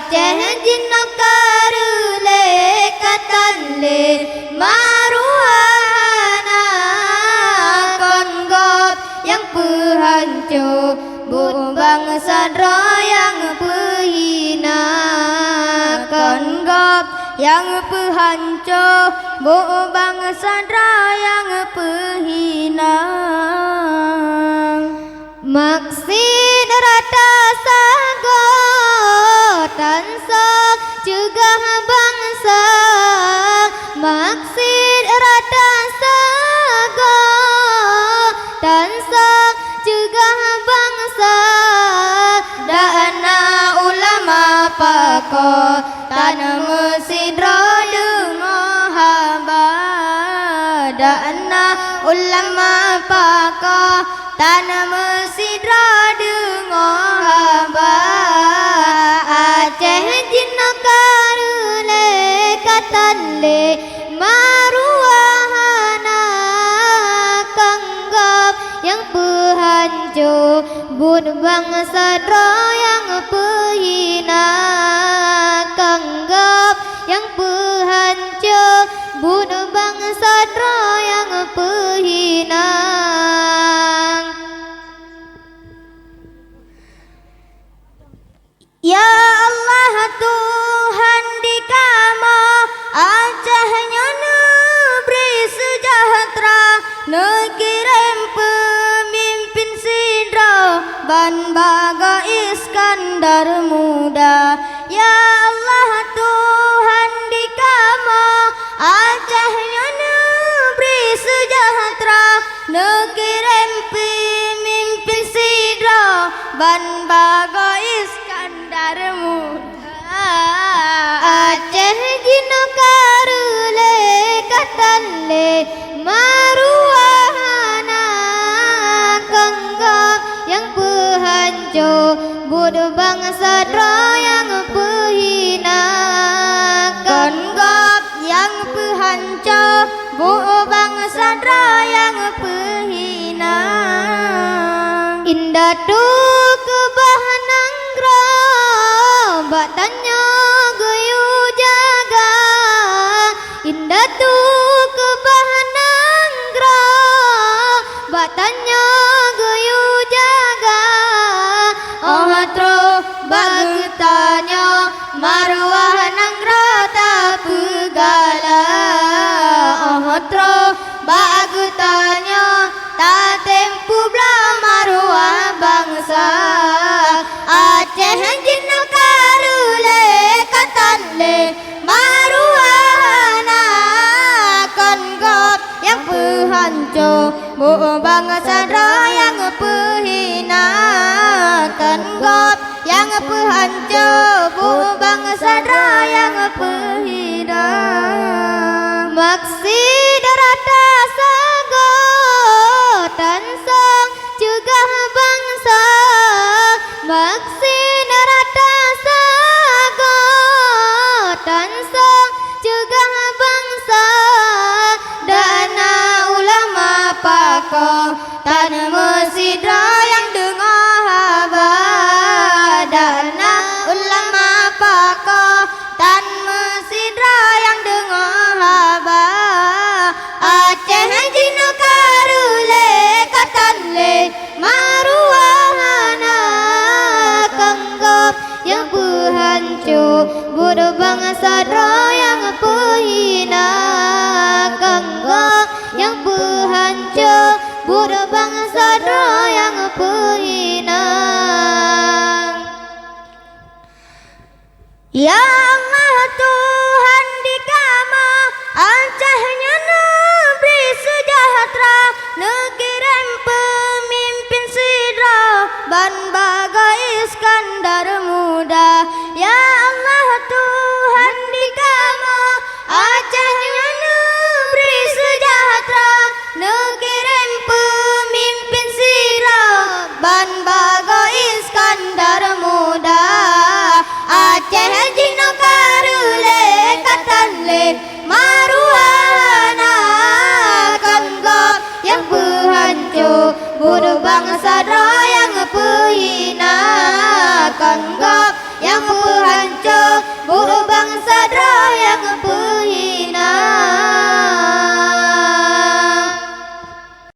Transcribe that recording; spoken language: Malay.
Aceh jina karule katanle maruahana konggop yang pehancur bu bangsa yang pehina konggop yang pehancur bu bangsa yang pehina maksud rata sago tansa juga bangsa maksud rata sago tansa juga bangsa dana ulama pako tanah mesidro dengoh haba dana ulama pako tanah mesidro dengoh haba Aceh jina karule katanle maruahana kanggap yang pehancur bud bangsa yang pehina kanggap yang pehancur bud bangsa yang pehina Ya Allah Tuhan di Kamo Acehnya negeri sejahtera Nekirim pemimpin sidra Ban Baga Iskandar muda Ya Allah Tuhan di Kamo Acehnya negeri sejahtera Nekirim pemimpin sidra Ban Baga Iskandar muda Aceh jina karule katanle maruahana kanggap yang pehancur bud bangsa yang pehina kanggap yang pehancur bud bangsa yang pehina indah tu kebahananggra batanya gayu jaga indah tu kebahananggra batanya gayu jaga ohatro bagtanya marwah nanggra tak pegala ohatro bagtanya tak tempu bla marwah bangsa Aceh jina karule katanle maruahana konggop yang pehancur bu bangsa yang pehina konggop yang pehancur bu bangsa yang pehina maksud rata sago tansa juga bangsa maksud